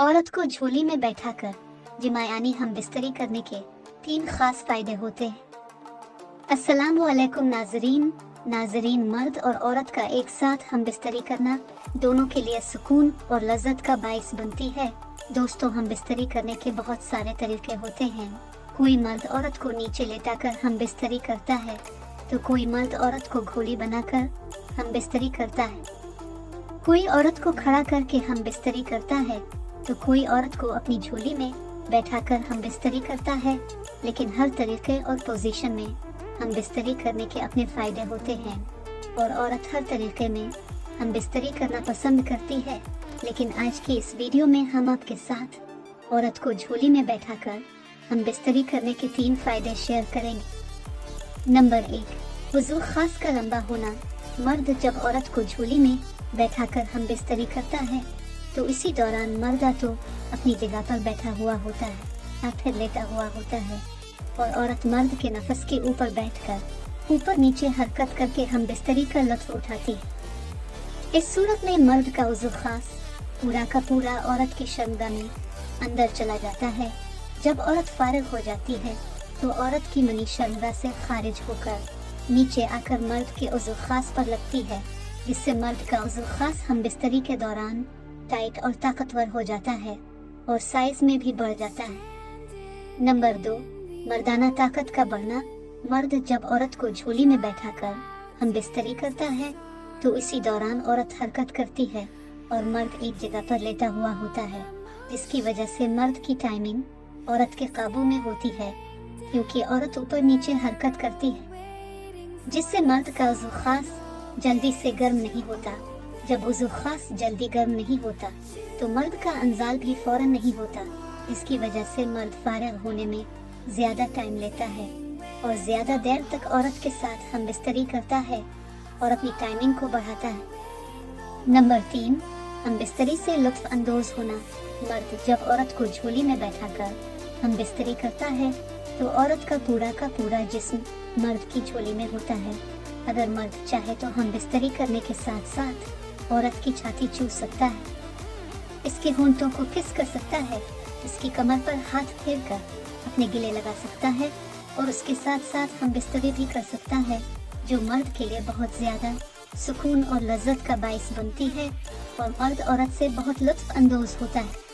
औरत को झोली में बैठाकर जिमा यानी हम बिस्तरी करने के 3 खास फायदे होते हैं। अस्सलामु अलैकुम नाजरीन, मर्द और औरत का एक साथ हम बिस्तरी करना दोनों के लिए सुकून और लज्जत का बाइस बनती है। दोस्तों, हम बिस्तरी करने के बहुत सारे तरीके होते हैं। कोई मर्द औरत को नीचे लेटाकर हम बिस्तरी करता है, तो कोई मर्द औरत को घोली बनाकर हम बिस्तरी करता है। कोई औरत को खड़ा करके हम बिस्तरी करता है, तो कोई औरत को अपनी झोली में बैठाकर हम बिस्तरी करता है। लेकिन हर तरीके और पोजीशन में हम बिस्तरी करने के अपने फायदे होते हैं और औरत हर तरीके में हम बिस्तरी करना पसंद करती है। लेकिन आज की इस वीडियो में हम आपके साथ औरत को झोली में बैठाकर हम बिस्तरी करने के 3 फायदे शेयर करेंगे। नंबर 1, वुज़ू खास का लंबा होना। मर्द जब औरत को झोली में बैठाकर हम बिस्तरी करता है, तो इसी दौरान मर्द तो अपनी जगह पर बैठा हुआ होता है या फिर लेटा हुआ होता है और औरत मर्द के नफस के ऊपर बैठकर ऊपर नीचे हरकत करके हम बिस्तरी का लुत्फ उठाती है। इस सूरत में मर्द का उज़ू खास पूरा का पूरा औरत की शर्मगाह में अंदर चला जाता है। जब औरत फारिग हो जाती है, तो औरत की मनी शर्मगाह से खारिज होकर नीचे आकर मर्द के उज़ू खास पर लगती है, जिससे मर्द का उज़ू खास हम बिस्तरी के दौरान टाइट और ताकतवर हो जाता है और साइज में भी बढ़ जाता है। नंबर 2, मर्दाना ताकत का बढ़ना। मर्द जब औरत को झोली में बैठाकर हम बिस्तरी करता है, तो इसी दौरान औरत हरकत करती है और मर्द एक जगह पर लेटा हुआ होता है, जिसकी वजह से मर्द की टाइमिंग औरत के काबू में होती है, क्योंकि औरत ऊपर नीचे हरकत करती है, जिससे मर्द का उज़ू खास जल्दी से गर्म नहीं होता। जब उज़ू खास जल्दी गर्म नहीं होता, तो मर्द का अंजाल भी फौरन नहीं होता। इसकी वजह से मर्द फारिग होने में ज़्यादा टाइम लेता है और ज़्यादा देर तक औरत के साथ हम बिस्तरी करता है और अपनी टाइमिंग को बढ़ाता है। नंबर 3, हम बिस्तरी से लुत्फ़ अंदोज़ होना। मर्द जब औरत को झोली में बैठाकर हम बिस्तरी करता है, तो औरत का पूरा जिस्म मर्द की झोली में होता है। अगर मर्द चाहे तो हम बिस्तरी करने के साथ साथ औरत की छाती चूस सकता है, इसके होंठों को किस कर सकता है, इसकी कमर पर हाथ फेर कर अपने गिले लगा सकता है और उसके साथ साथ हम बिस्तरी भी कर सकता है, जो मर्द के लिए बहुत ज़्यादा सुकून और लज्जत का बाइस बनती है और मर्द औरत से बहुत लुत्फ़ अंदोज़ होता है।